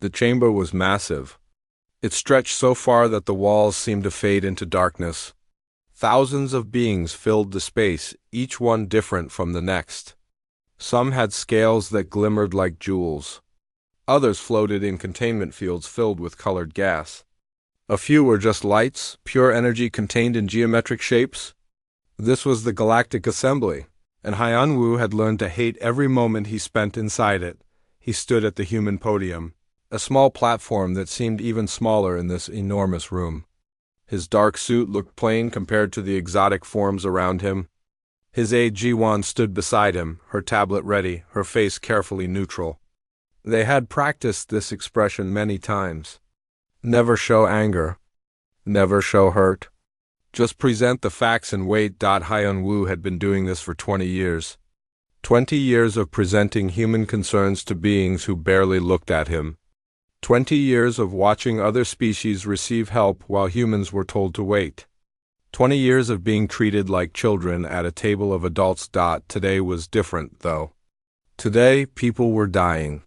The chamber was massive. It stretched so far that the walls seemed to fade into darkness. Thousands of beings filled the space, each one different from the next. Some had scales that glimmered like jewels. Others floated in containment fields filled with colored gas. A few were just lights, pure energy contained in geometric shapes. This was the Galactic Assembly, and Haiyan-Wu had learned to hate every moment he spent inside it. He stood at the human podium, a small platform that seemed even smaller in this enormous room. His dark suit looked plain compared to the exotic forms around him. His aide Ji-Wan stood beside him, her tablet ready, her face carefully neutral. They had practiced this expression many times. Never show anger. Never show hurt. Just present the facts and wait. Haiyan-Wu had been doing this for 20 years. 20 years of presenting human concerns to beings who barely looked at him. 20 years of watching other species receive help while humans were told to wait. 20 years of being treated like children at a table of adults. Today was different, though. Today, people were dying.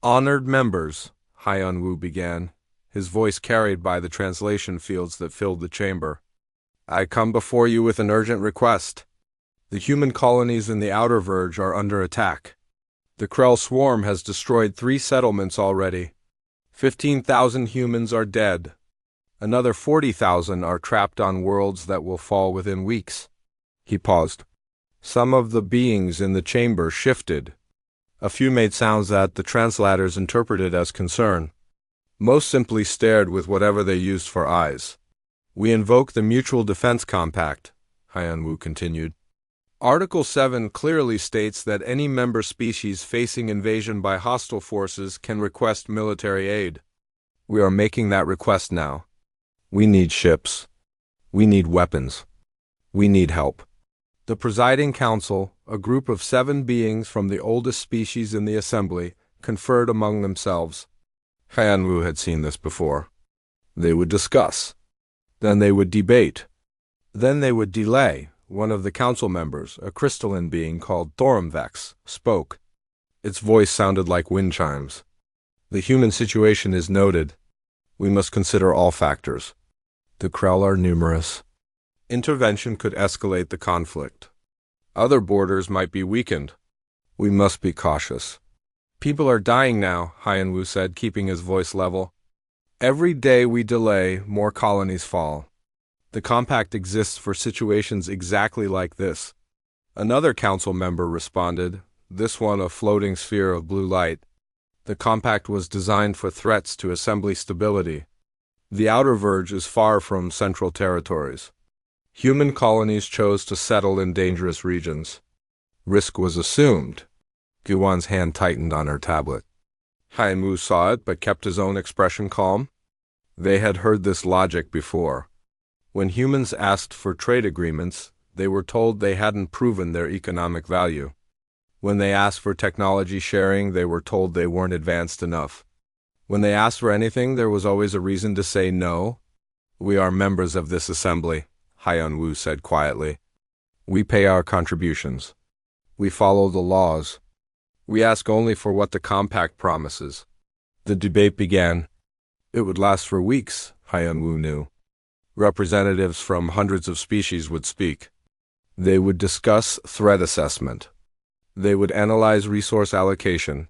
Honored members, Haiyan-Wu began, his voice carried by the translation fields that filled the chamber. I come before you with an urgent request. The human colonies in the outer verge are under attack. The Krell swarm has destroyed 3 settlements already. 15,000 humans are dead. Another 40,000 are trapped on worlds that will fall within weeks. He paused. Some of the beings in the chamber shifted. A few made sounds that the translators interpreted as concern. Most simply stared with whatever they used for eyes. We invoke the Mutual Defense Compact, Haiyan-Wu continued. Article 7 clearly states that any member species facing invasion by hostile forces can request military aid. We are making that request now. We need ships. We need weapons. We need help. The presiding council, a group of 7 beings from the oldest species in the assembly, conferred among themselves. Haiyan-Wu had seen this before. They would discuss. Then they would debate. Then they would delay. One of the council members, a crystalline being called Thoramvex, spoke. Its voice sounded like wind chimes. The human situation is noted. We must consider all factors. The Krell are numerous. Intervention could escalate the conflict. Other borders might be weakened. We must be cautious. People are dying now, Haiyan-Wu said, keeping his voice level. Every day we delay, more colonies fall. The compact exists for situations exactly like this. Another council member responded, this one a floating sphere of blue light. The compact was designed for threats to assembly stability. The outer verge is far from central territories. Human colonies chose to settle in dangerous regions. Risk was assumed. Guwan's hand tightened on her tablet. Haiyan-Wu saw it but kept his own expression calm. They had heard this logic before. When humans asked for trade agreements, they were told they hadn't proven their economic value. When they asked for technology sharing, they were told they weren't advanced enough. When they asked for anything, there was always a reason to say no. We are members of this assembly, Haiyan-Wu said quietly. We pay our contributions. We follow the laws. We ask only for what the compact promises. The debate began. It would last for weeks, Haiyan-Wu knew. Representatives from hundreds of species would speak. They would discuss threat assessment. They would analyze resource allocation.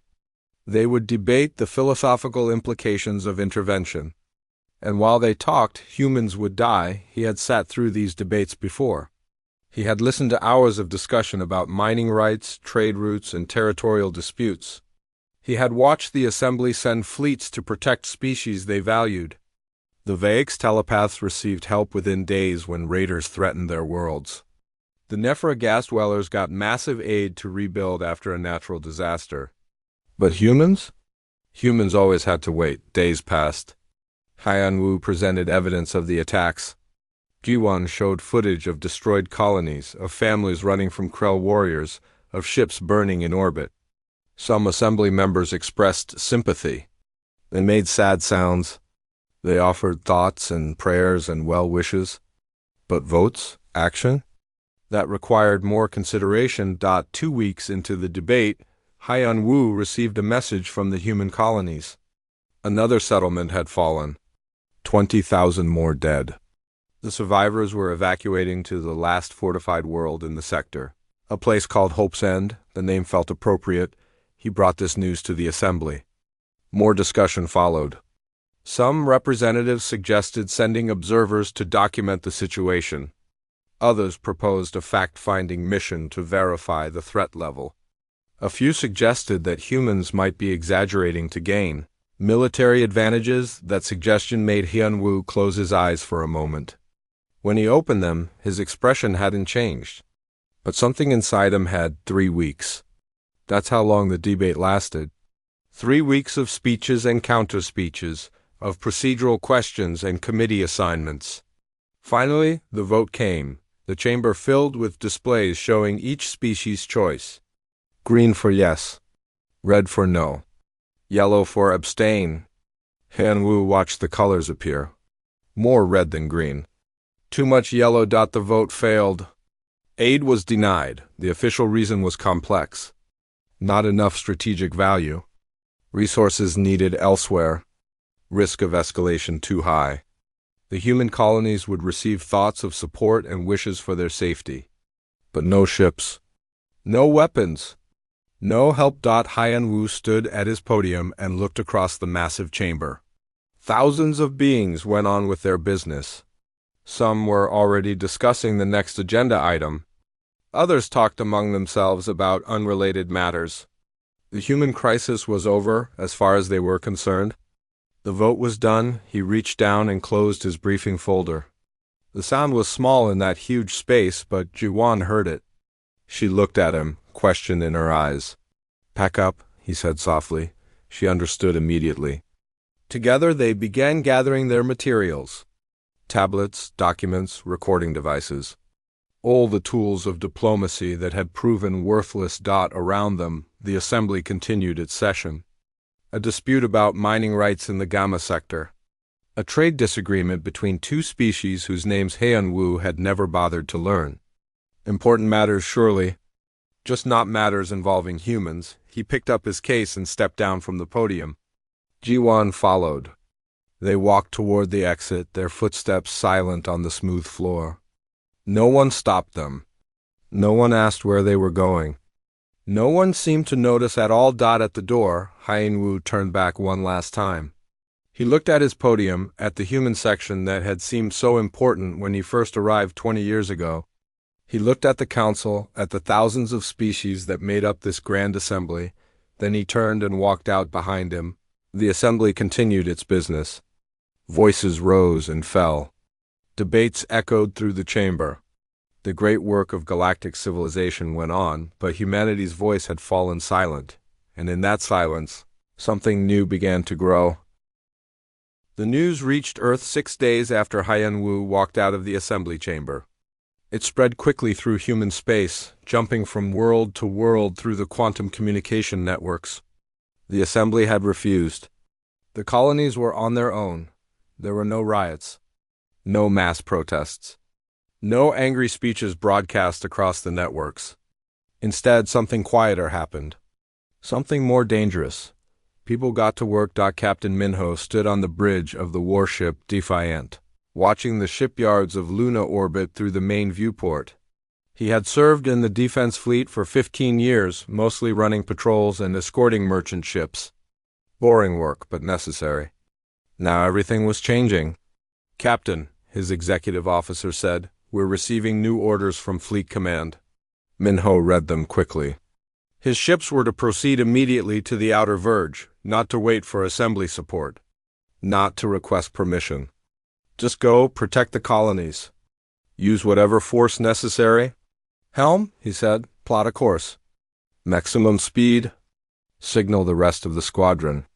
They would debate the philosophical implications of intervention. And while they talked, humans would die. He had sat through these debates before. He had listened to hours of discussion about mining rights, trade routes, and territorial disputes. He had watched the assembly send fleets to protect species they valued. The Vaix telepaths received help within days when raiders threatened their worlds. The Nephra gas dwellers got massive aid to rebuild after a natural disaster. But humans? Humans always had to wait. Days passed. Haiyan-Wu presented evidence of the attacks. Ji-Wan showed footage of destroyed colonies, of families running from Krell warriors, of ships burning in orbit. Some assembly members expressed sympathy. They made sad sounds. They offered thoughts and prayers and well wishes. But votes? Action? That required more consideration. 2 weeks into the debate, Haiyan-Wu received a message from the human colonies. Another settlement had fallen. 20,000 more dead. The survivors were evacuating to the last fortified world in the sector, a place called Hope's End. The name felt appropriate. He brought this news to the assembly. More discussion followed. Some representatives suggested sending observers to document the situation. Others proposed a fact-finding mission to verify the threat level. A few suggested that humans might be exaggerating to gain military advantages. That suggestion made Hyun-woo close his eyes for a moment. When he opened them, his expression hadn't changed. But something inside him had 3 weeks. That's how long the debate lasted. 3 weeks of speeches and counter-speeches, of procedural questions and committee assignments. Finally, the vote came, the chamber filled with displays showing each species' choice. Green for yes, red for no, yellow for abstain. Han-woo watched the colors appear. More red than green. Too much yellow. The vote failed. Aid was denied. The official reason was complex. Not enough strategic value. Resources needed elsewhere. Risk of escalation too high. The human colonies would receive thoughts of support and wishes for their safety. But no ships. No weapons. No help. Hyun-woo stood at his podium and looked across the massive chamber. Thousands of beings went on with their business. Some were already discussing the next agenda item. Others talked among themselves about unrelated matters. The human crisis was over as far as they were concerned. The vote was done. He reached down and closed his briefing folder. The sound was small in that huge space, but Ji-won heard it. She looked at him, question in her eyes. "Pack up," he said softly. She understood immediately. Together they began gathering their materials. Tablets, documents, recording devices. All the tools of diplomacy that had proven worthless. Around them, the assembly continued its session. A dispute about mining rights in the Gamma sector. A trade disagreement between two species whose names Hyun-woo had never bothered to learn. Important matters, surely. Just not matters involving humans. He picked up his case and stepped down from the podium. Ji-won followed. They walked toward the exit, their footsteps silent on the smooth floor. No one stopped them. No one asked where they were going. No one seemed to notice at all. At the door, Hyun-woo turned back one last time. He looked at his podium, at the human section that had seemed so important when he first arrived 20 years ago. He looked at the council, at the thousands of species that made up this grand assembly. Then he turned and walked out behind him. The assembly continued its business. Voices rose and fell. Debates echoed through the chamber. The great work of galactic civilization went on, but humanity's voice had fallen silent, and in that silence, something new began to grow. The news reached Earth 6 days after Hyun-woo walked out of the assembly chamber. It spread quickly through human space, jumping from world to world through the quantum communication networks. The assembly had refused. The colonies were on their own. There were no riots, no mass protests, no angry speeches broadcast across the networks. Instead, something quieter happened. Something more dangerous. People got to work. Captain Minho stood on the bridge of the warship Defiant, watching the shipyards of Luna orbit through the main viewport. He had served in the defense fleet for 15 years, mostly running patrols and escorting merchant ships. Boring work, but necessary. Now everything was changing. "Captain," his executive officer said, "we're receiving new orders from Fleet Command." Minho read them quickly. His ships were to proceed immediately to the outer verge, not to wait for assembly support, not to request permission. Just go, protect the colonies. Use whatever force necessary. "Helm," he said, "plot a course. Maximum speed. Signal the rest of the squadron."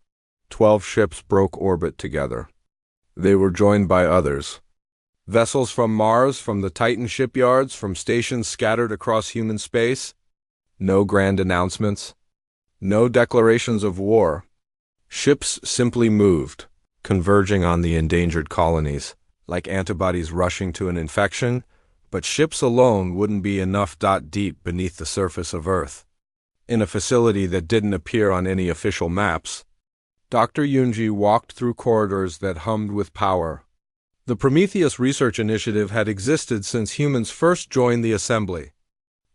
12 ships broke orbit together. They were joined by others. Vessels from Mars, from the Titan shipyards, from stations scattered across human space. No grand announcements. No declarations of war. Ships simply moved, converging on the endangered colonies, like antibodies rushing to an infection, but ships alone wouldn't be enough. Deep beneath the surface of Earth, in a facility that didn't appear on any official maps, Dr. Yunji walked through corridors that hummed with power. The Prometheus Research Initiative had existed since humans first joined the assembly.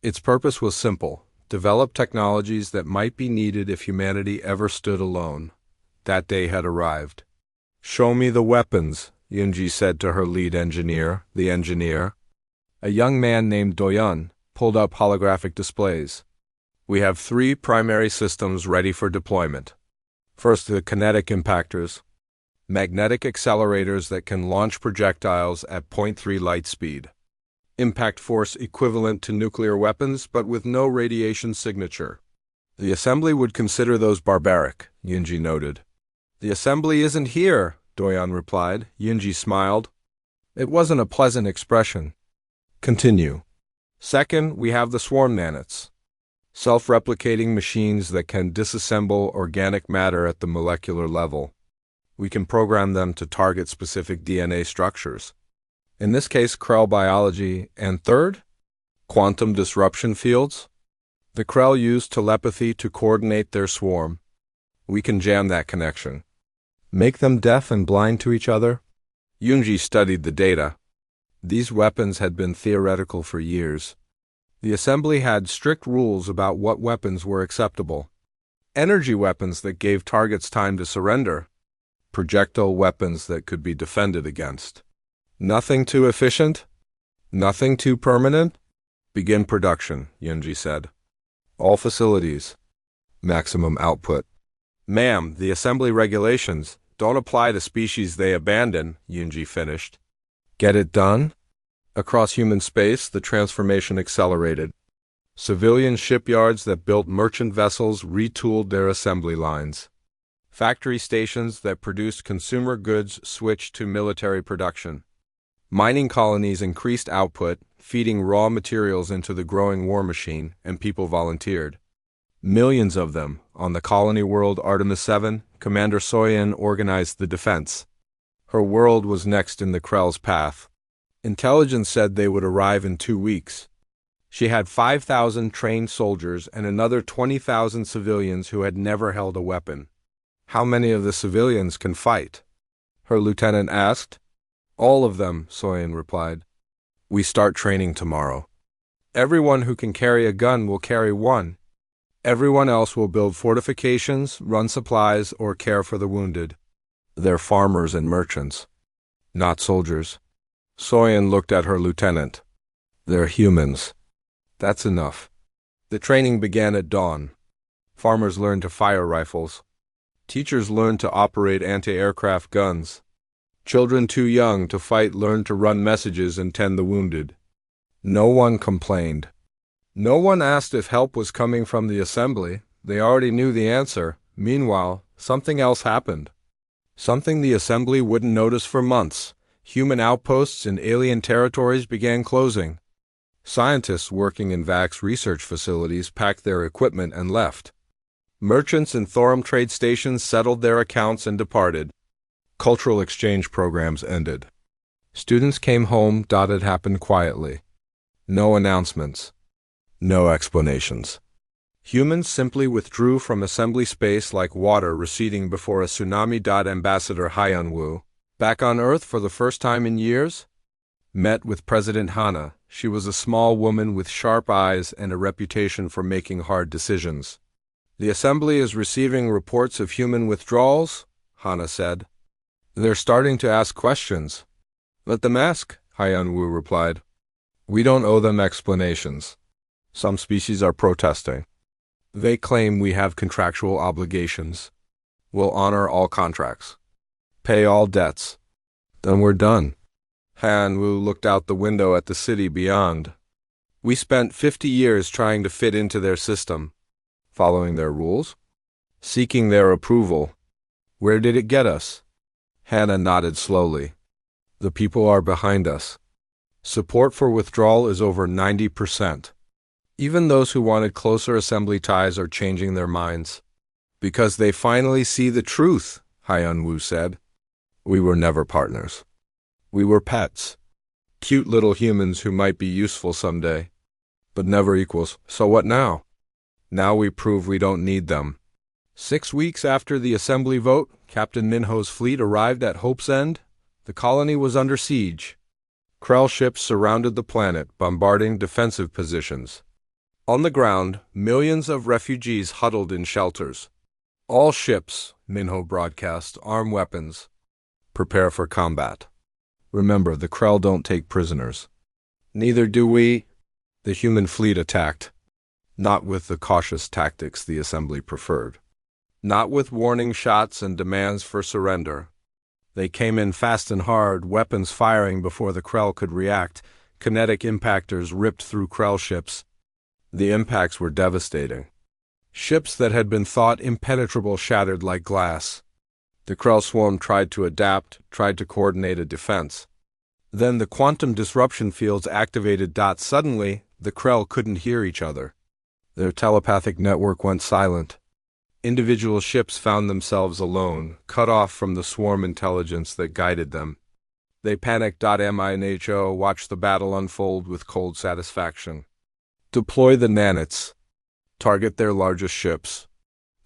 Its purpose was simple: develop technologies that might be needed if humanity ever stood alone. That day had arrived. "Show me the weapons," Yunji said to her lead engineer, the engineer. A young man named Doyun pulled up holographic displays. "We have 3 primary systems ready for deployment. First, the kinetic impactors, magnetic accelerators that can launch projectiles at 0.3 light speed. Impact force equivalent to nuclear weapons, but with no radiation signature." "The assembly would consider those barbaric," Yunji noted. "The assembly isn't here," Doyan replied. Yunji smiled. It wasn't a pleasant expression. "Continue." "Second, we have the swarm nanites, self-replicating machines that can disassemble organic matter at the molecular level. We can program them to target specific DNA structures, in this case Krell biology. And third, quantum disruption fields. The Krell use telepathy to coordinate their swarm. We can jam that connection. Make them deaf and blind to each other." Yunji studied the data. These weapons had been theoretical for years. The assembly had strict rules about what weapons were acceptable. Energy weapons that gave targets time to surrender. Projectile weapons that could be defended against. Nothing too efficient? Nothing too permanent? "Begin production," Yunji said. "All facilities. Maximum output." "Ma'am, the assembly regulations don't apply to species they abandon," Yunji finished. "Get it done?" Across human space, the transformation accelerated. Civilian shipyards that built merchant vessels retooled their assembly lines. Factory stations that produced consumer goods switched to military production. Mining colonies increased output, feeding raw materials into the growing war machine, and people volunteered. Millions of them. On the colony world Artemis 7, Commander Soyan organized the defense. Her world was next in the Krell's path. Intelligence said they would arrive in 2 weeks. She had 5,000 trained soldiers and another 20,000 civilians who had never held a weapon. "How many of the civilians can fight?" her lieutenant asked. "All of them," Soyan replied. "We start training tomorrow. Everyone who can carry a gun will carry one. Everyone else will build fortifications, run supplies, or care for the wounded. They're farmers and merchants, not soldiers." Soyan looked at her lieutenant. "They're humans." "That's enough." The training began at dawn. Farmers learned to fire rifles. Teachers learned to operate anti-aircraft guns. Children too young to fight learned to run messages and tend the wounded. No one complained. No one asked if help was coming from the assembly. They already knew the answer. Meanwhile, something else happened. Something the assembly wouldn't notice for months. Human outposts in alien territories began closing. Scientists working in Vax research facilities packed their equipment and left. Merchants in Thorum trade stations settled their accounts and departed. Cultural exchange programs ended. Students came home. It happened quietly. No announcements. No explanations. Humans simply withdrew from assembly space like water receding before a tsunami. Ambassador Hyunwoo, back on Earth for the first time in years, met with President Hana. She was a small woman with sharp eyes and a reputation for making hard decisions. "The assembly is receiving reports of human withdrawals," Hana said. "They're starting to ask questions." "Let them ask," Hyunwoo replied. "We don't owe them explanations. Some species are protesting. They claim we have contractual obligations. We'll honor all contracts. Pay all debts. Then we're done." Hyunwoo looked out the window at the city beyond. "We spent 50 years trying to fit into their system. Following their rules, seeking their approval. Where did it get us?" Hannah nodded slowly. "The people are behind us. Support for withdrawal is over 90%. Even those who wanted closer assembly ties are changing their minds. Because they finally see the truth," Hyunwoo said. "We were never partners. We were pets. Cute little humans who might be useful someday, but never equals. So what now? Now we prove we don't need them. 6 weeks after the assembly vote, Captain Minho's fleet arrived at Hope's End. The colony was under siege. Krell ships surrounded the planet, bombarding defensive positions. On the ground, millions of refugees huddled in shelters. All ships, Minho broadcast, arm weapons. Prepare for combat. Remember, the Krell don't take prisoners. Neither do we. The human fleet attacked. Not with the cautious tactics the assembly preferred. Not with warning shots and demands for surrender. They came in fast and hard, weapons firing before the Krell could react. Kinetic impactors ripped through Krell ships. The impacts were devastating. Ships that had been thought impenetrable shattered like glass. The Krell swarm tried to adapt, tried to coordinate a defense. Then the quantum disruption fields activated. Suddenly, the Krell couldn't hear each other. Their telepathic network went silent. Individual ships found themselves alone, cut off from the swarm intelligence that guided them. They panicked. Minho watched the battle unfold with cold satisfaction. Deploy the nanites. Target their largest ships.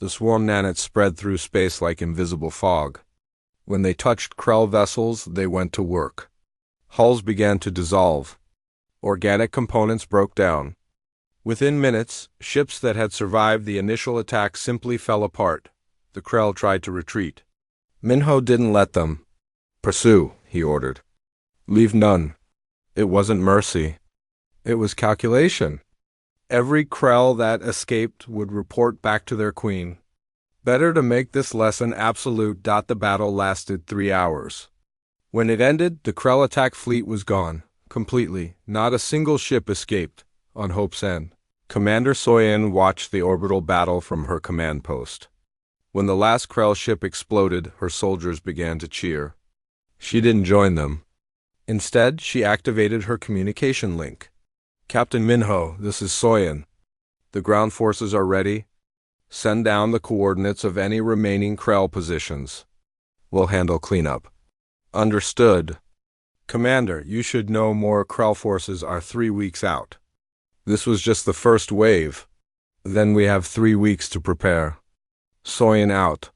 The swarm nanites spread through space like invisible fog. When they touched Krell vessels, they went to work. Hulls began to dissolve. Organic components broke down. Within minutes, ships that had survived the initial attack simply fell apart. The Krell tried to retreat. Minho didn't let them. Pursue, he ordered. Leave none. It wasn't mercy. It was calculation. Every Krell that escaped would report back to their queen. Better to make this lesson absolute. The battle lasted 3 hours. When it ended, the Krell attack fleet was gone. Completely. Not a single ship escaped. On Hope's End, Commander Soyin watched the orbital battle from her command post. When the last Krell ship exploded, her soldiers began to cheer. She didn't join them. Instead, she activated her communication link. Captain Minho, this is Soyin. The ground forces are ready. Send down the coordinates of any remaining Krell positions. We'll handle cleanup. Understood. Commander, you should know more Krell forces are 3 weeks out. This was just the first wave. Then we have 3 weeks to prepare. Soyin out.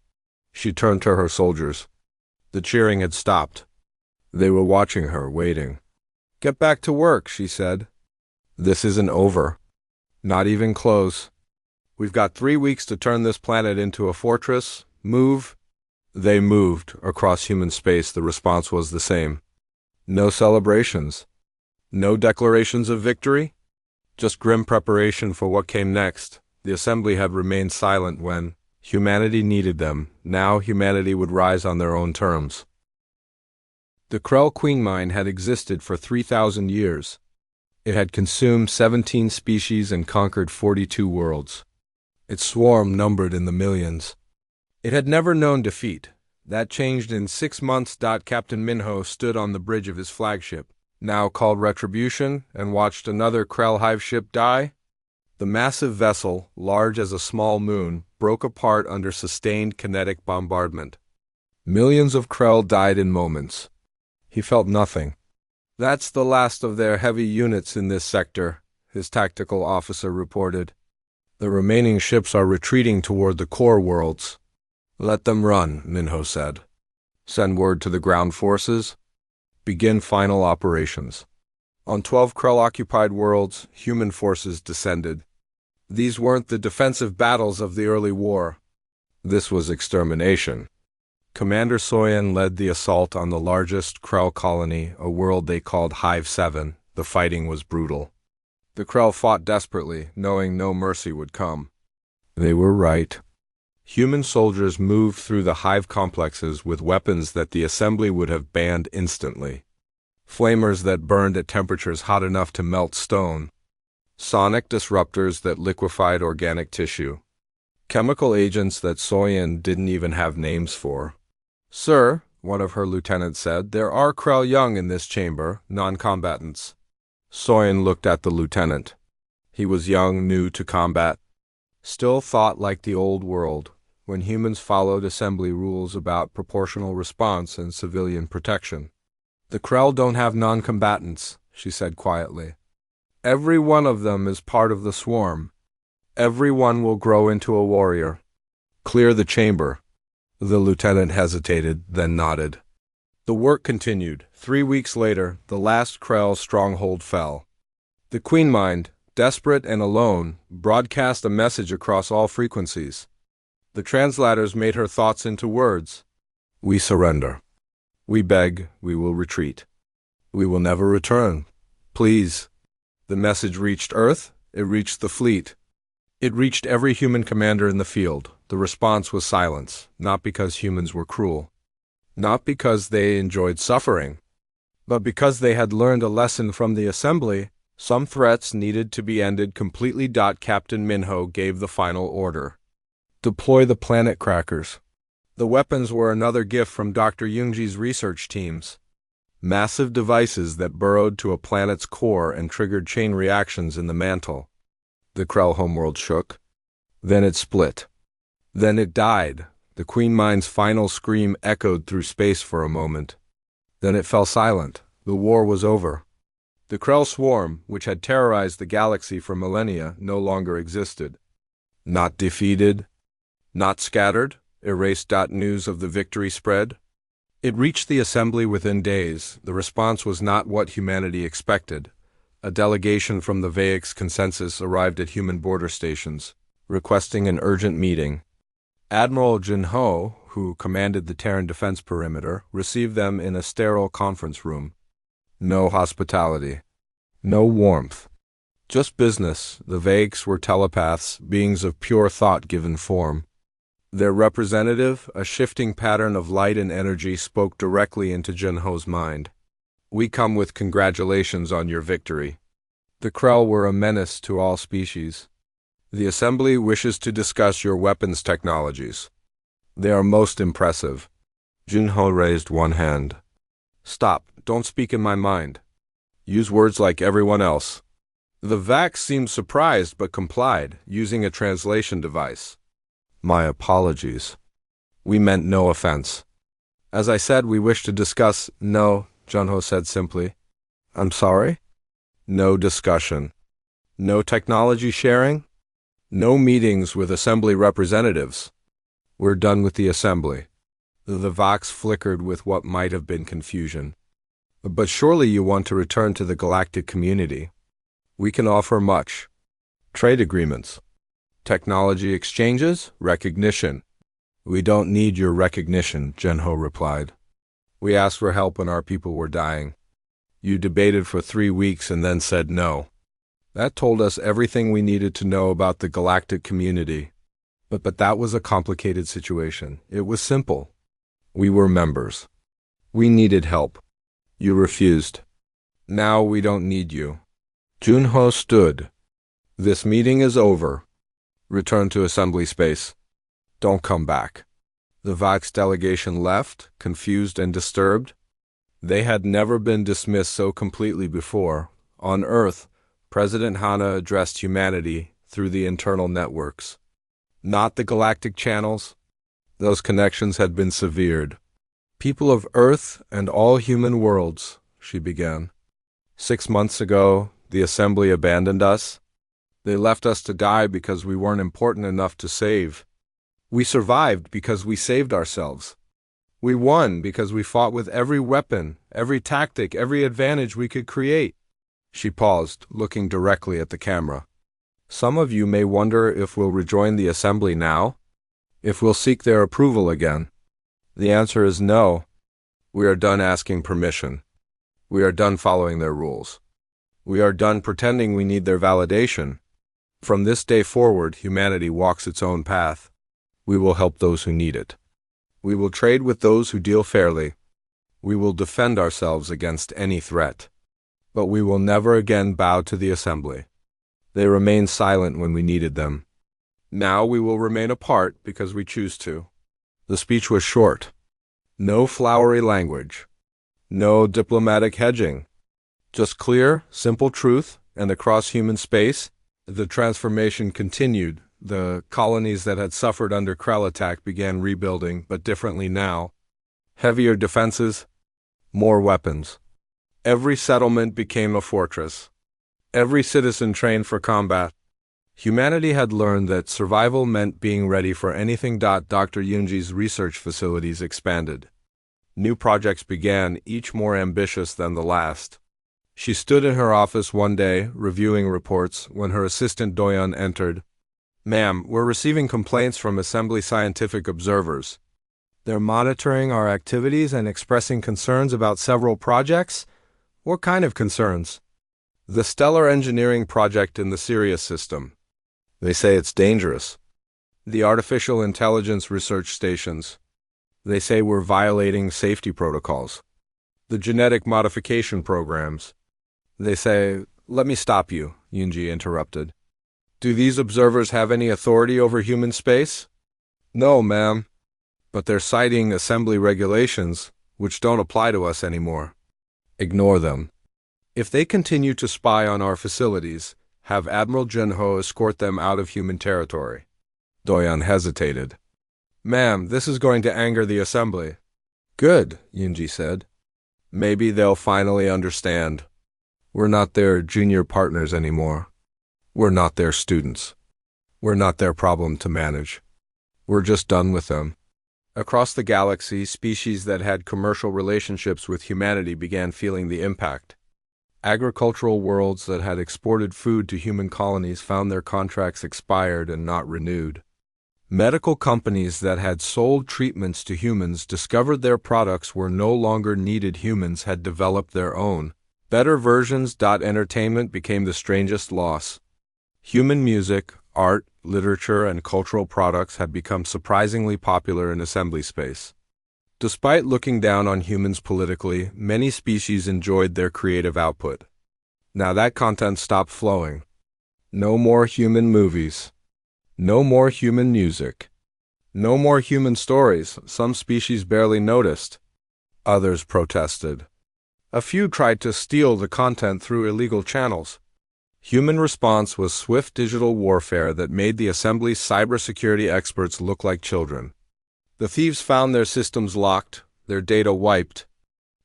She turned to her soldiers. The cheering had stopped. They were watching her, waiting. Get back to work, she said. This isn't over. Not even close. We've got 3 weeks to turn this planet into a fortress. Move. They moved. Across human space, the response was the same. No celebrations. No declarations of victory. Just grim preparation for what came next. The assembly had remained silent when humanity needed them. Now humanity would rise on their own terms. The Krell Queen Mine had existed for 3,000 years. It had consumed 17 species and conquered 42 worlds. Its swarm numbered in the millions. It had never known defeat. That changed in 6 months. Captain Minho stood on the bridge of his flagship, now called Retribution, and watched another Krell hive ship die. The massive vessel, large as a small moon, broke apart under sustained kinetic bombardment. Millions of Krell died in moments. He felt nothing. That's the last of their heavy units in this sector, his tactical officer reported. The remaining ships are retreating toward the core worlds. Let them run, Minho said. Send word to the ground forces. Begin final operations. On 12 Krell-occupied worlds, human forces descended. These weren't the defensive battles of the early war. This was extermination. Commander Soyin led the assault on the largest Krell colony, a world they called Hive 7. The fighting was brutal. The Krell fought desperately, knowing no mercy would come. They were right. Human soldiers moved through the hive complexes with weapons that the assembly would have banned instantly. Flamers that burned at temperatures hot enough to melt stone. Sonic disruptors that liquefied organic tissue. Chemical agents that Soyin didn't even have names for. Sir, one of her lieutenants said, there are Krell young in this chamber, non-combatants. Soyin looked at the lieutenant. He was young, new to combat. Still thought like the old world, when humans followed assembly rules about proportional response and civilian protection. The Krell don't have non-combatants, she said quietly. Every one of them is part of the swarm. Every one will grow into a warrior. Clear the chamber. The lieutenant hesitated, then nodded. The work continued. 3 weeks later, the last Krell stronghold fell. The Queen Mind, desperate and alone, broadcast a message across all frequencies. The translators made her thoughts into words. We surrender. We beg, we will retreat. We will never return. Please. The message reached Earth, it reached the fleet. It reached every human commander in the field. The response was silence, not because humans were cruel. Not because they enjoyed suffering, but because they had learned a lesson from the assembly. Some threats needed to be ended completely. Captain Minho gave the final order. Deploy the planet crackers. The weapons were another gift from Dr. Youngji's research teams. Massive devices that burrowed to a planet's core and triggered chain reactions in the mantle. The Krell homeworld shook. Then it split. Then it died. The Queen Mind's final scream echoed through space for a moment. Then it fell silent. The war was over. The Krell swarm, which had terrorized the galaxy for millennia, no longer existed. Not defeated, not scattered, erased. News of the victory spread. It reached the assembly within days. The response was not what humanity expected. A delegation from the Vaix consensus arrived at human border stations, requesting an urgent meeting. Admiral Jinho, who commanded the Terran defense perimeter, received them in a sterile conference room. No hospitality. No warmth. Just business. The Vaix were telepaths, beings of pure thought given form. Their representative, a shifting pattern of light and energy, spoke directly into Jinho's mind. We come with congratulations on your victory. The Krell were a menace to all species. The Assembly wishes to discuss your weapons technologies. They are most impressive. Jinho raised one hand. Stop, don't speak in my mind. Use words like everyone else. The Vax seemed surprised but complied, using a translation device. My apologies. We meant no offense. As I said, we wish to discuss. No, Jinho said simply. I'm sorry? No discussion. No technology sharing? No meetings with Assembly representatives. We're done with the Assembly. The Vox flickered with what might have been confusion. But surely you want to return to the galactic community. We can offer much. Trade agreements. Technology exchanges, recognition. We don't need your recognition, Jinho replied. We asked for help when our people were dying. You debated for 3 weeks and then said no. That told us everything we needed to know about the galactic community. But that was a complicated situation. It was simple. We were members. We needed help. You refused. Now we don't need you. Jinho stood. This meeting is over. Return to assembly space. Don't come back. The Vax delegation left, confused and disturbed. They had never been dismissed so completely before. On Earth, President Hana addressed humanity through the internal networks. Not the galactic channels. Those connections had been severed. People of Earth and all human worlds, she began. 6 months ago, the Assembly abandoned us. They left us to die because we weren't important enough to save. We survived because we saved ourselves. We won because we fought with every weapon, every tactic, every advantage we could create. She paused, looking directly at the camera. Some of you may wonder if we'll rejoin the Assembly now, if we'll seek their approval again. The answer is no. We are done asking permission. We are done following their rules. We are done pretending we need their validation. From this day forward, humanity walks its own path. We will help those who need it. We will trade with those who deal fairly. We will defend ourselves against any threat. But we will never again bow to the Assembly. They remained silent when we needed them. Now we will remain apart because we choose to. The speech was short. No flowery language. No diplomatic hedging. Just clear, simple truth, and across human space, the transformation continued. The colonies that had suffered under Krell attack began rebuilding, but differently now. Heavier defenses, more weapons. Every settlement became a fortress. Every citizen trained for combat. Humanity had learned that survival meant being ready for anything. Dr. Yunji's research facilities expanded. New projects began, each more ambitious than the last. She stood in her office one day, reviewing reports, when her assistant Doyon entered. "Ma'am, we're receiving complaints from Assembly scientific observers. They're monitoring our activities and expressing concerns about several projects." "What kind of concerns?" "The stellar engineering project in the Sirius system. They say it's dangerous. The artificial intelligence research stations. They say we're violating safety protocols. The genetic modification programs. They say—" "Let me stop you," Yunji interrupted. "Do these observers have any authority over human space?" "No, ma'am. But they're citing assembly regulations, which don't apply to us anymore." "Ignore them. If they continue to spy on our facilities, have Admiral Junho escort them out of human territory." Doyon hesitated. "Ma'am, this is going to anger the assembly." "Good," Yunji said. "Maybe they'll finally understand. We're not their junior partners anymore. We're not their students. We're not their problem to manage. We're just done with them." Across the galaxy, species that had commercial relationships with humanity began feeling the impact. Agricultural worlds that had exported food to human colonies found their contracts expired and not renewed. Medical companies that had sold treatments to humans discovered their products were no longer needed. Humans had developed their own better versions. Entertainment became the strangest loss. Human music, art, literature, and cultural products had become surprisingly popular in assembly space. Despite looking down on humans politically, many species enjoyed their creative output. Now that content stopped flowing. No more human movies. No more human music. No more human stories. Some species barely noticed. Others protested. A few tried to steal the content through illegal channels. Human response was swift digital warfare that made the Assembly's cybersecurity experts look like children. The thieves found their systems locked, their data wiped,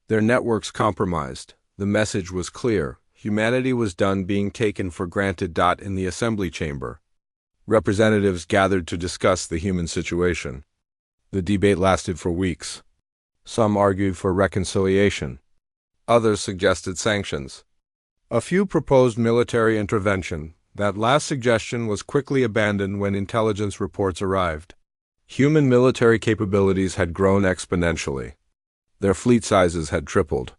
their networks compromised. The message was clear. Humanity was done being taken for granted. In the Assembly chamber, representatives gathered to discuss the human situation. The debate lasted for weeks. Some argued for reconciliation. Others suggested sanctions. A few proposed military intervention. That last suggestion was quickly abandoned when intelligence reports arrived. Human military capabilities had grown exponentially. Their fleet sizes had tripled.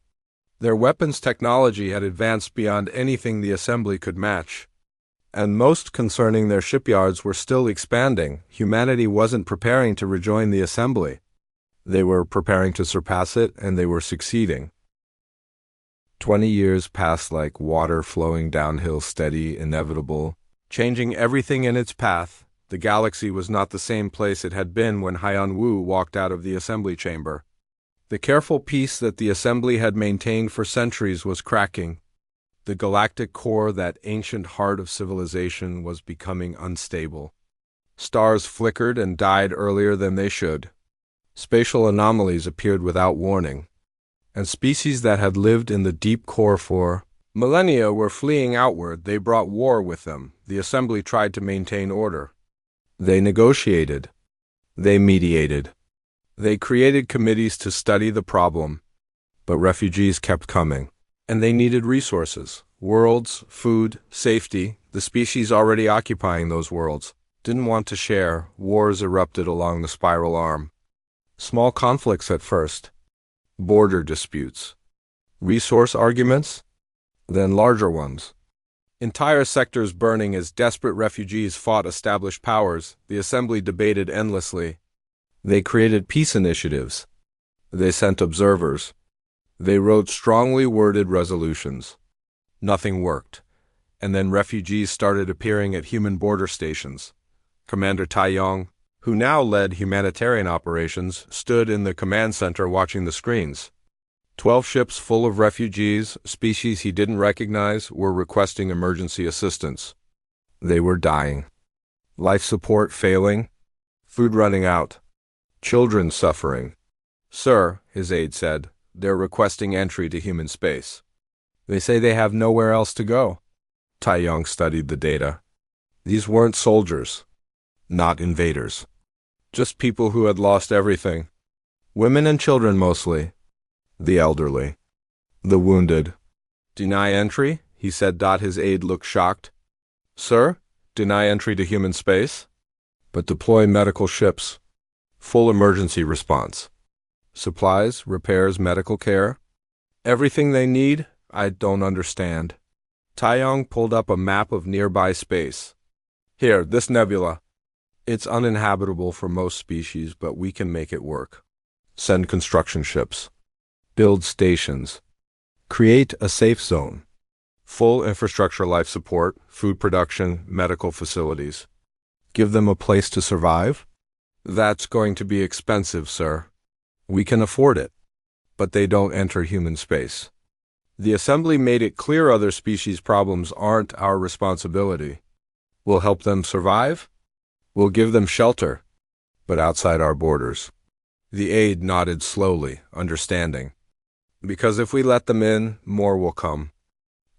Their weapons technology had advanced beyond anything the Assembly could match. And most concerning, their shipyards were still expanding. Humanity wasn't preparing to rejoin the Assembly. They were preparing to surpass it, and they were succeeding. 20 years passed like water flowing downhill, steady, inevitable, changing everything in its path. The galaxy was not the same place it had been when Haiyan Wu walked out of the assembly chamber. The careful peace that the assembly had maintained for centuries was cracking. The galactic core, that ancient heart of civilization, was becoming unstable. Stars flickered and died earlier than they should. Spatial anomalies appeared without warning. And species that had lived in the deep core for millennia were fleeing outward. They brought war with them. The assembly tried to maintain order. They negotiated. They mediated. They created committees to study the problem. But refugees kept coming. And they needed resources, worlds, food, safety. The species already occupying those worlds didn't want to share. Wars erupted along the spiral arm. Small conflicts at first. Border disputes. Resource arguments. Then larger ones. Entire sectors burning as desperate refugees fought established powers. The assembly debated endlessly. They created peace initiatives. They sent observers. They wrote strongly worded resolutions. Nothing worked. And then refugees started appearing at human border stations. Commander Tai Yong, who now led humanitarian operations, stood in the command center watching the screens. 12 ships full of refugees, species he didn't recognize, were requesting emergency assistance. They were dying. Life support failing. Food running out. Children suffering. "Sir," his aide said, "they're requesting entry to human space. They say they have nowhere else to go." Tai Yong studied the data. These weren't soldiers, not invaders, just people who had lost everything. Women and children mostly, the elderly, the wounded. Deny entry? He said. His aide looked shocked. Sir, deny entry to human space? But deploy medical ships. Full emergency response. Supplies, repairs, medical care. Everything they need? I don't understand. Taeyong pulled up a map of nearby space. Here, this nebula. It's uninhabitable for most species, but we can make it work. Send construction ships. Build stations. Create a safe zone. Full infrastructure life support, food production, medical facilities. Give them a place to survive? That's going to be expensive, sir. We can afford it. But they don't enter human space. The assembly made it clear other species' problems aren't our responsibility. We'll help them survive. We'll give them shelter, but outside our borders. The aide nodded slowly, understanding. Because if we let them in, more will come.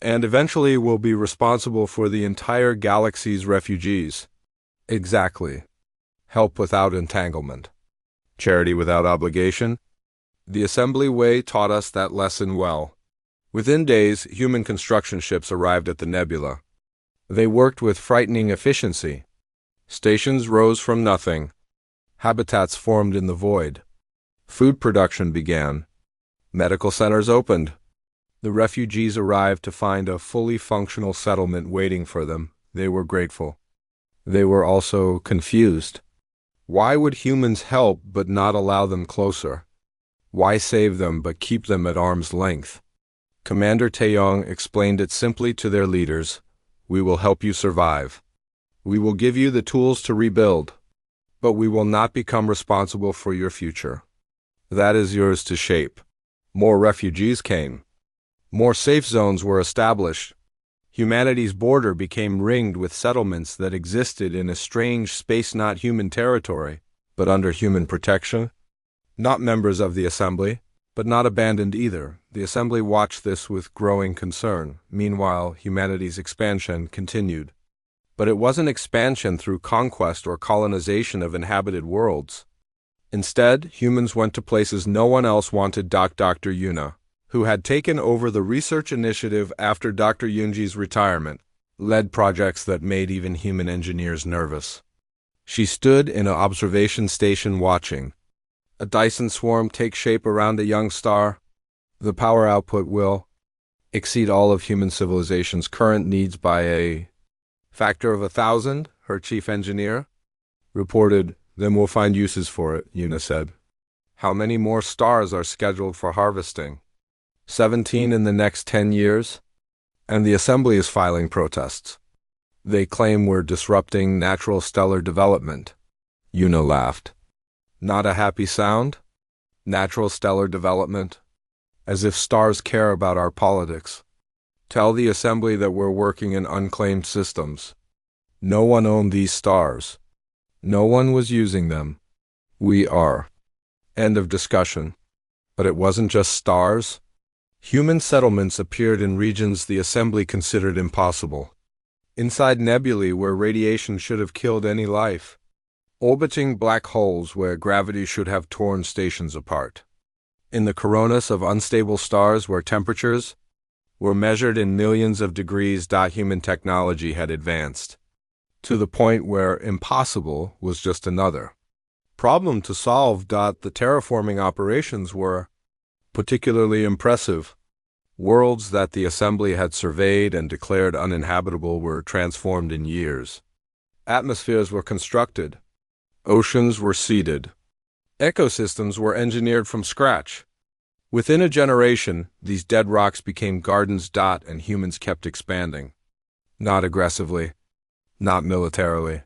And eventually we'll be responsible for the entire galaxy's refugees. Exactly. Help without entanglement. Charity without obligation. The assembly way taught us that lesson well. Within days, human construction ships arrived at the nebula. They worked with frightening efficiency. Stations rose from nothing. Habitats formed in the void. Food production began. Medical centers opened. The refugees arrived to find a fully functional settlement waiting for them. They were grateful. They were also confused. Why would humans help but not allow them closer? Why save them but keep them at arm's length? Commander Taeyong explained it simply to their leaders. We will help you survive. We will give you the tools to rebuild. But we will not become responsible for your future. That is yours to shape. More refugees came. More safe zones were established. Humanity's border became ringed with settlements that existed in a strange space not human territory, but under human protection. Not members of the assembly, but not abandoned either. The assembly watched this with growing concern. Meanwhile, humanity's expansion continued. But it wasn't expansion through conquest or colonization of inhabited worlds. Instead, humans went to places no one else wanted. Dr. Yuna, who had taken over the research initiative after Dr. Yunji's retirement, led projects that made even human engineers nervous. She stood in an observation station watching. A Dyson swarm take shape around a young star. The power output will exceed all of human civilization's current needs by a factor of 1,000, her chief engineer reported. Then we'll find uses for it, Yuna said. How many more stars are scheduled for harvesting? 17 in the next 10 years? And the assembly is filing protests. They claim we're disrupting natural stellar development. Yuna laughed. Not a happy sound? Natural stellar development? As if stars care about our politics. Tell the assembly that we're working in unclaimed systems. No one owned these stars. No one was using them. We are. End of discussion. But it wasn't just stars. Human settlements appeared in regions the assembly considered impossible. Inside nebulae where radiation should have killed any life. Orbiting black holes where gravity should have torn stations apart. In the coronas of unstable stars where temperatures were measured in millions of degrees. Human technology had advanced to the point where impossible was just another problem to solve. The terraforming operations were particularly impressive. Worlds that the assembly had surveyed and declared uninhabitable were transformed in years. Atmospheres were constructed. Oceans were seeded. Ecosystems were engineered from scratch. Within a generation, these dead rocks became gardens. And humans kept expanding. Not aggressively. Not militarily.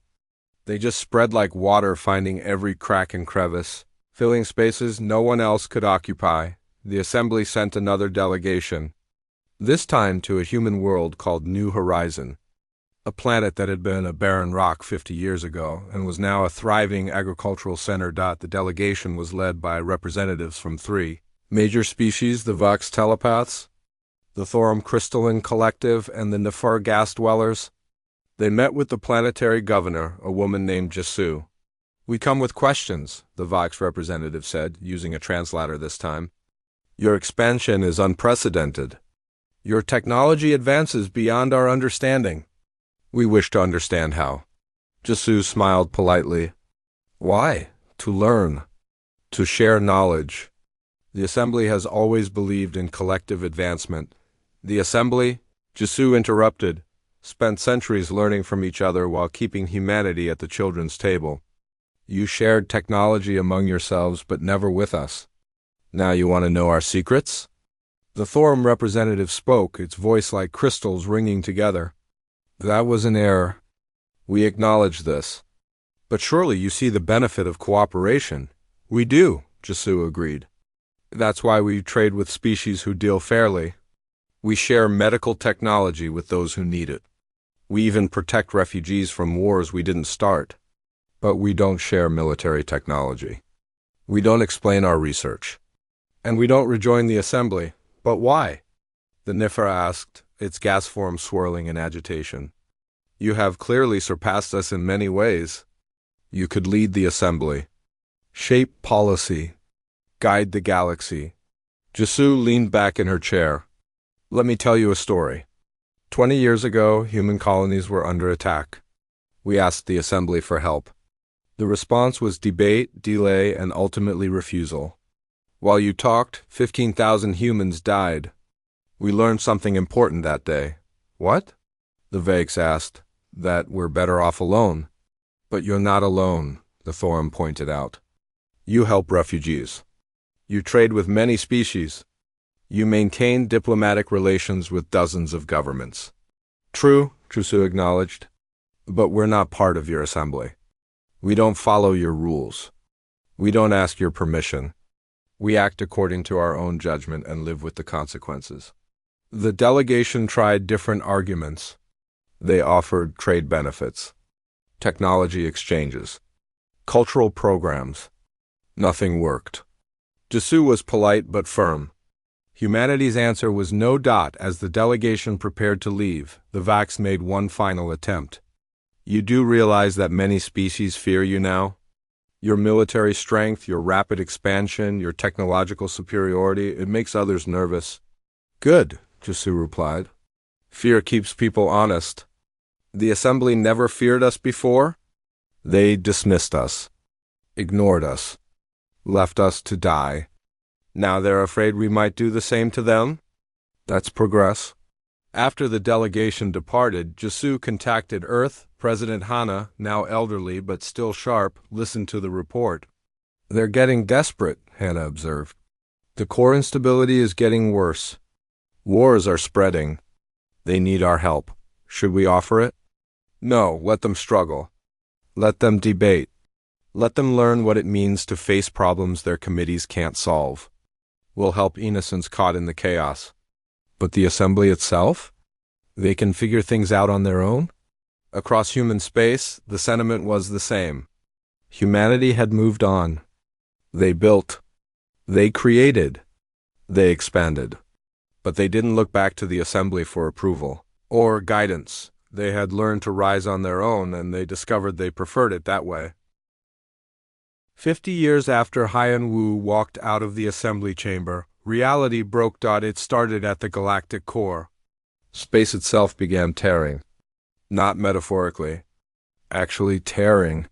They just spread like water, finding every crack and crevice, filling spaces no one else could occupy. The assembly sent another delegation, this time to a human world called New Horizon, a planet that had been a barren rock 50 years ago and was now a thriving agricultural center. The delegation was led by representatives from 3 major species: the Vox telepaths, the Thorum crystalline collective, and the Nefer gas dwellers. They met with the planetary governor, a woman named Jasu. "We come with questions," the Vox representative said, using a translator this time. "Your expansion is unprecedented. Your technology advances beyond our understanding. We wish to understand how." Jasu smiled politely. "Why? To learn. To share knowledge. The Assembly has always believed in collective advancement. The Assembly," Jasu interrupted, "spent centuries learning from each other while keeping humanity at the children's table. You shared technology among yourselves, but never with us. Now you want to know our secrets?" The Thorum representative spoke, its voice like crystals ringing together. "That was an error. We acknowledge this. But surely you see the benefit of cooperation." "We do," Jasu agreed. "That's why we trade with species who deal fairly. We share medical technology with those who need it. We even protect refugees from wars we didn't start. But we don't share military technology. We don't explain our research. And we don't rejoin the Assembly. But why?" the Nifra asked, its gas form swirling in agitation. "You have clearly surpassed us in many ways. You could lead the Assembly, shape policy, guide the galaxy." Jasu leaned back in her chair. "Let me tell you a story. 20 years ago, human colonies were under attack. We asked the Assembly for help. The response was debate, delay, and ultimately refusal. While you talked, 15,000 humans died. We learned something important that day." "What?" the Vax asked. "That we're better off alone." "But you're not alone," the Thorum pointed out. "You help refugees. You trade with many species. You maintain diplomatic relations with dozens of governments." "True," Trusu acknowledged. "But we're not part of your Assembly. We don't follow your rules. We don't ask your permission. We act according to our own judgment and live with the consequences." The delegation tried different arguments. They offered trade benefits, technology exchanges, cultural programs. Nothing worked. Jasu was polite but firm. Humanity's answer was no. As the delegation prepared to leave, the Vax made one final attempt. "You do realize that many species fear you now? Your military strength, your rapid expansion, your technological superiority, it makes others nervous." "Good," Jasu replied. "Fear keeps people honest. The Assembly never feared us before. They dismissed us, ignored us, left us to die. Now they're afraid we might do the same to them? That's progress." After the delegation departed, Jasu contacted Earth. President Hana, now elderly but still sharp, listened to the report. "They're getting desperate," Hana observed. "The core instability is getting worse. Wars are spreading. They need our help. Should we offer it?" "No, let them struggle. Let them debate. Let them learn what it means to face problems their committees can't solve. We'll help innocents caught in the chaos." "But the Assembly itself? They can figure things out on their own?" Across human space, the sentiment was the same. Humanity had moved on. They built. They created. They expanded. But they didn't look back to the Assembly for approval or guidance. They had learned to rise on their own, and they discovered they preferred it that way. 50 years after Haiyan Wu walked out of the Assembly chamber, reality broke. It started at the galactic core. Space itself began tearing. Not metaphorically. Actually tearing.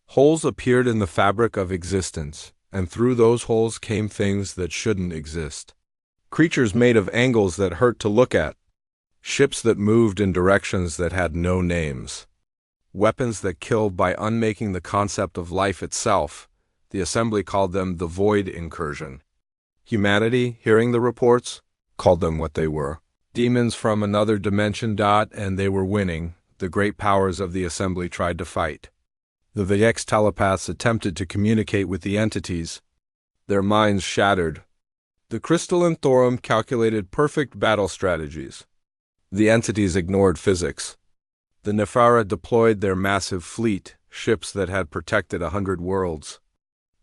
Holes appeared in the fabric of existence, and through those holes came things that shouldn't exist. Creatures made of angles that hurt to look at. Ships that moved in directions that had no names. Weapons that killed by unmaking the concept of life itself. The Assembly called them the Void Incursion. Humanity, hearing the reports, called them what they were. Demons from another dimension. And they were winning. The great powers of the Assembly tried to fight. The VX telepaths attempted to communicate with the entities. Their minds shattered. The crystalline Thorum calculated perfect battle strategies. The entities ignored physics. The Nephara deployed their massive fleet, ships that had protected 100 worlds.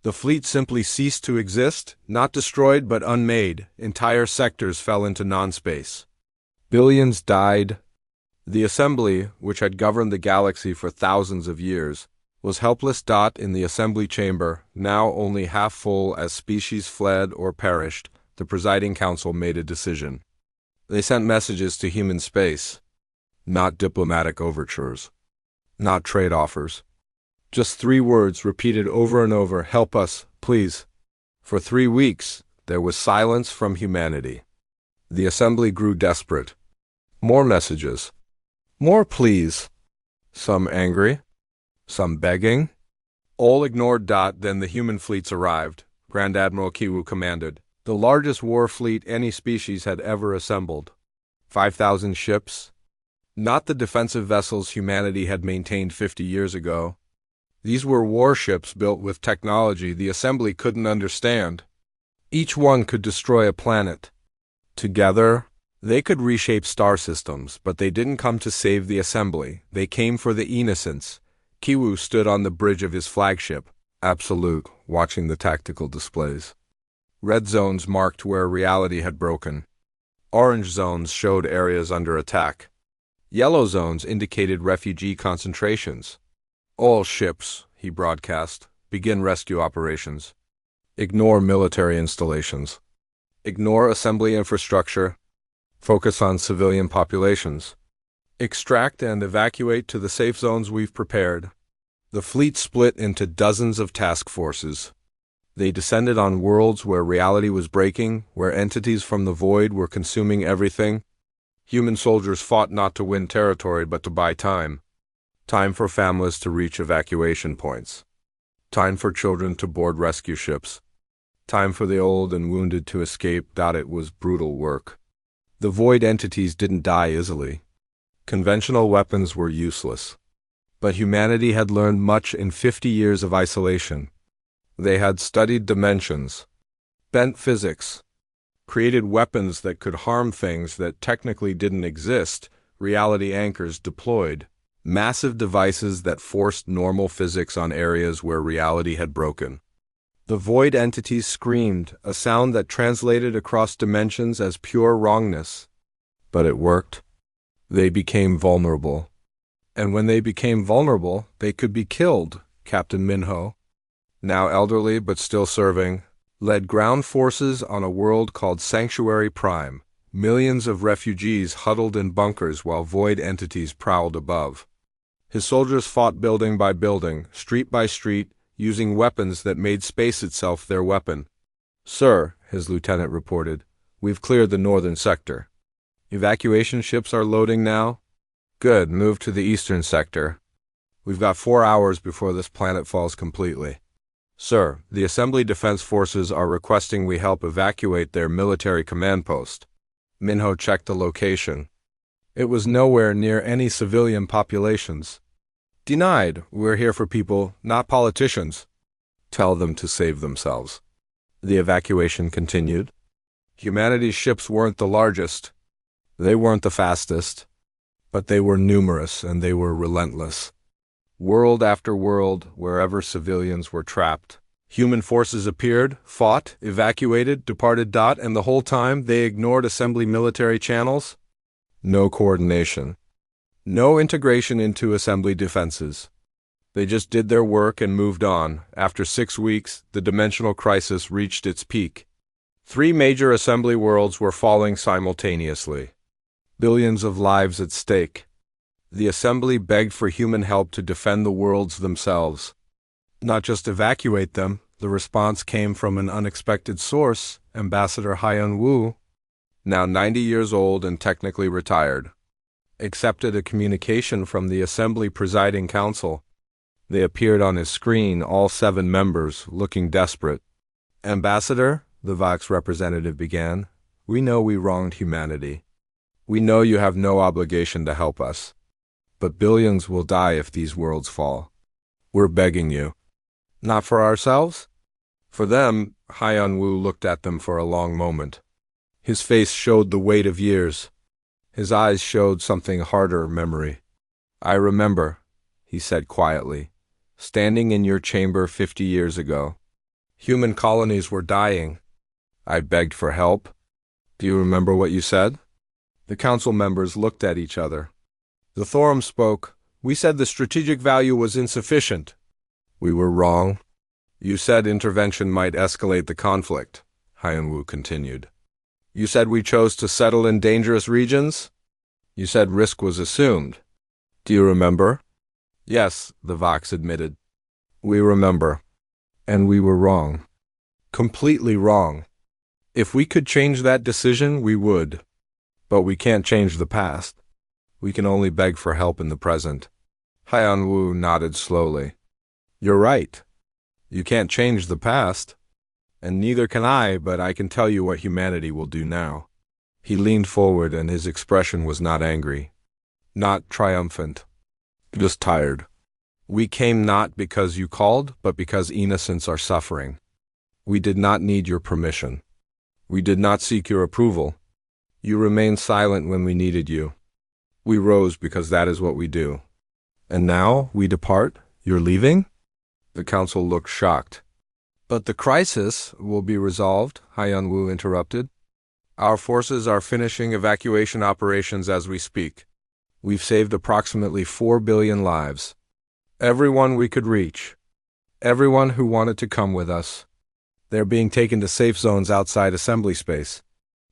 The fleet simply ceased to exist, not destroyed but unmade. Entire sectors fell into non-space. Billions died. The assembly, which had governed the galaxy for thousands of years, was helpless. In the assembly chamber, now only half full as species fled or perished, the presiding council made a decision. They sent messages to human space. Not diplomatic overtures. Not trade offers. Just 3 words repeated over and over: help us, please. For 3 weeks, there was silence from humanity. The assembly grew desperate. More messages. More pleas. Some angry. Some begging. All ignored. Then the human fleets arrived. Grand Admiral Kiwu commanded. The largest war fleet any species had ever assembled. 5,000 ships. Not the defensive vessels humanity had maintained 50 years ago. These were warships built with technology the assembly couldn't understand. Each one could destroy a planet. Together, they could reshape star systems, but they didn't come to save the assembly. They came for the innocents. Kiwu stood on the bridge of his flagship, Absolute, watching the tactical displays. Red zones marked where reality had broken. Orange zones showed areas under attack. Yellow zones indicated refugee concentrations. All ships, he broadcast, begin rescue operations. Ignore military installations. Ignore assembly infrastructure. Focus on civilian populations. Extract and evacuate to the safe zones we've prepared. The fleet split into dozens of task forces. They descended on worlds where reality was breaking, where entities from the void were consuming everything. Human soldiers fought not to win territory but to buy time. Time for families to reach evacuation points. Time for children to board rescue ships. Time for the old and wounded to escape. It was brutal work. The void entities didn't die easily. Conventional weapons were useless. But humanity had learned much in 50 years of isolation. They had studied dimensions, bent physics, created weapons that could harm things that technically didn't exist, reality anchors deployed, massive devices that forced normal physics on areas where reality had broken. The void entities screamed, a sound that translated across dimensions as pure wrongness. But it worked. They became vulnerable. And when they became vulnerable, they could be killed. Captain Minho, now elderly but still serving, led ground forces on a world called Sanctuary Prime. Millions of refugees huddled in bunkers while void entities prowled above. His soldiers fought building by building, street by street, using weapons that made space itself their weapon. "Sir," his lieutenant reported, "we've cleared the northern sector. Evacuation ships are loading now." "Good, move to the eastern sector. We've got 4 hours before this planet falls completely." "Sir, the Assembly Defense Forces are requesting we help evacuate their military command post." Minho checked the location. It was nowhere near any civilian populations. "Denied. We're here for people, not politicians." "Tell them to save themselves." The evacuation continued. Humanity's ships weren't the largest. They weren't the fastest. But they were numerous and they were relentless. World after world, wherever civilians were trapped, human forces appeared, fought, evacuated, departed. And the whole time they ignored assembly military channels. No coordination. No integration into assembly defenses. They just did their work and moved on. After 6 weeks, the dimensional crisis reached its peak. 3 major assembly worlds were falling simultaneously. Billions of lives at stake. The assembly begged for human help to defend the worlds themselves. Not just evacuate them. The response came from an unexpected source, Ambassador Hyun Woo, now 90 years old and technically retired, accepted a communication from the Assembly Presiding Council. They appeared on his screen, all 7 members, looking desperate. "Ambassador," the Vox representative began, "we know we wronged humanity. We know you have no obligation to help us. But billions will die if these worlds fall. We're begging you." "Not for ourselves?" "For them." Hyun Woo looked at them for a long moment. His face showed the weight of years. His eyes showed something harder, memory. "I remember," he said quietly, "standing in your chamber 50 years ago. Human colonies were dying. I begged for help. Do you remember what you said?" The council members looked at each other. The Thorum spoke. We said the strategic value was insufficient. We were wrong. You said intervention might escalate the conflict, Hyunwoo continued. You said we chose to settle in dangerous regions? You said risk was assumed. Do you remember? Yes, the Vox admitted. We remember. And we were wrong. Completely wrong. If we could change that decision, we would. But we can't change the past. We can only beg for help in the present. Hyunwoo nodded slowly. You're right. You can't change the past. And neither can I, but I can tell you what humanity will do now. He leaned forward and his expression was not angry. Not triumphant. Just tired. We came not because you called, but because innocents are suffering. We did not need your permission. We did not seek your approval. You remained silent when we needed you. We rose because that is what we do. And now we depart? You're leaving? The council looked shocked. But the crisis will be resolved, Hyunwoo interrupted. Our forces are finishing evacuation operations as we speak. We've saved approximately 4 billion lives. Everyone we could reach. Everyone who wanted to come with us. They're being taken to safe zones outside assembly space.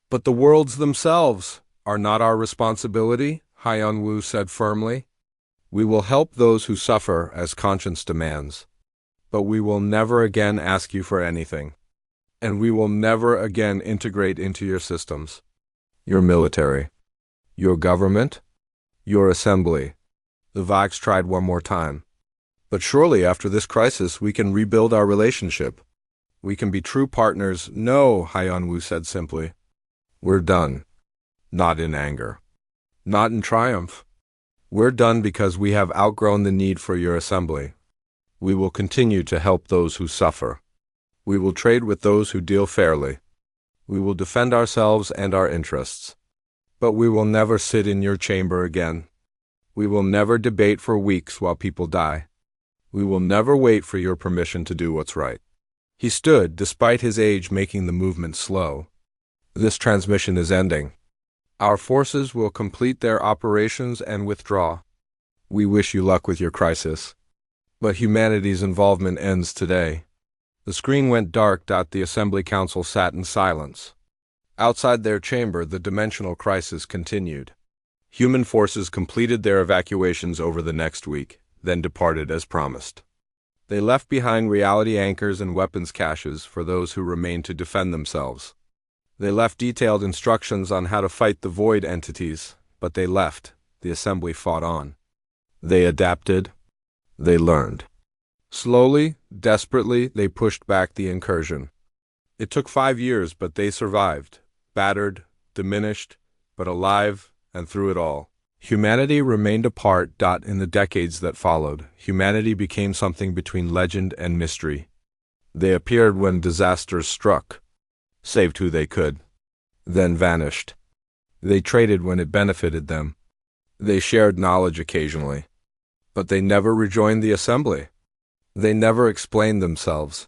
But the worlds themselves are not our responsibility, Hyunwoo said firmly. We will help those who suffer as conscience demands. But we will never again ask you for anything. And we will never again integrate into your systems. Your military. Your government. Your assembly. The Vox tried one more time. But surely after this crisis we can rebuild our relationship. We can be true partners. No, Hyunwoo said simply. We're done. Not in anger. Not in triumph. We're done because we have outgrown the need for your assembly. We will continue to help those who suffer. We will trade with those who deal fairly. We will defend ourselves and our interests. But we will never sit in your chamber again. We will never debate for weeks while people die. We will never wait for your permission to do what's right. He stood, despite his age making the movement slow. This transmission is ending. Our forces will complete their operations and withdraw. We wish you luck with your crisis. But humanity's involvement ends today. The screen went dark. The Assembly Council sat in silence. Outside their chamber, the dimensional crisis continued. Human forces completed their evacuations over the next week, then departed as promised. They left behind reality anchors and weapons caches for those who remained to defend themselves. They left detailed instructions on how to fight the void entities, but they left. The assembly fought on. They adapted. They learned. Slowly, desperately, they pushed back the incursion. It took 5 years, but they survived. Battered, diminished, but alive, and through it all. Humanity remained apart. In the decades that followed, humanity became something between legend and mystery. They appeared when disasters struck, saved who they could, then vanished. They traded when it benefited them. They shared knowledge occasionally. But they never rejoined the assembly. They never explained themselves.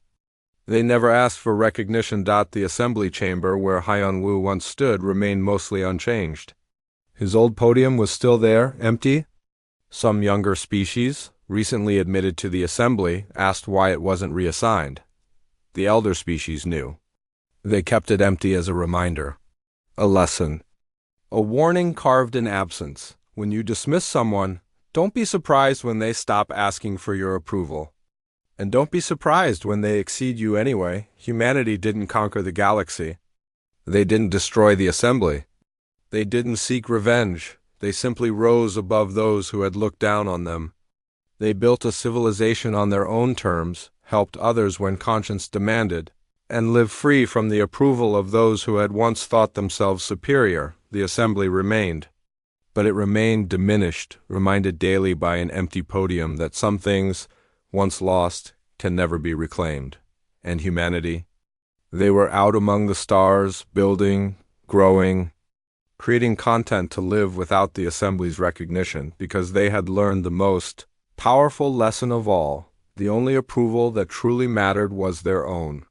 They never asked for recognition. The assembly chamber where Hyunwoo once stood remained mostly unchanged. His old podium was still there, empty. Some younger species, recently admitted to the assembly, asked why it wasn't reassigned. The elder species knew. They kept it empty as a reminder. A lesson. A warning carved in absence. When you dismiss someone, don't be surprised when they stop asking for your approval. And don't be surprised when they exceed you anyway. Humanity didn't conquer the galaxy. They didn't destroy the assembly. They didn't seek revenge. They simply rose above those who had looked down on them. They built a civilization on their own terms, helped others when conscience demanded, and lived free from the approval of those who had once thought themselves superior. The assembly remained. But it remained diminished, reminded daily by an empty podium that some things, once lost, can never be reclaimed. And humanity? They were out among the stars, building, growing, creating content to live without the assembly's recognition, because they had learned the most powerful lesson of all. The only approval that truly mattered was their own.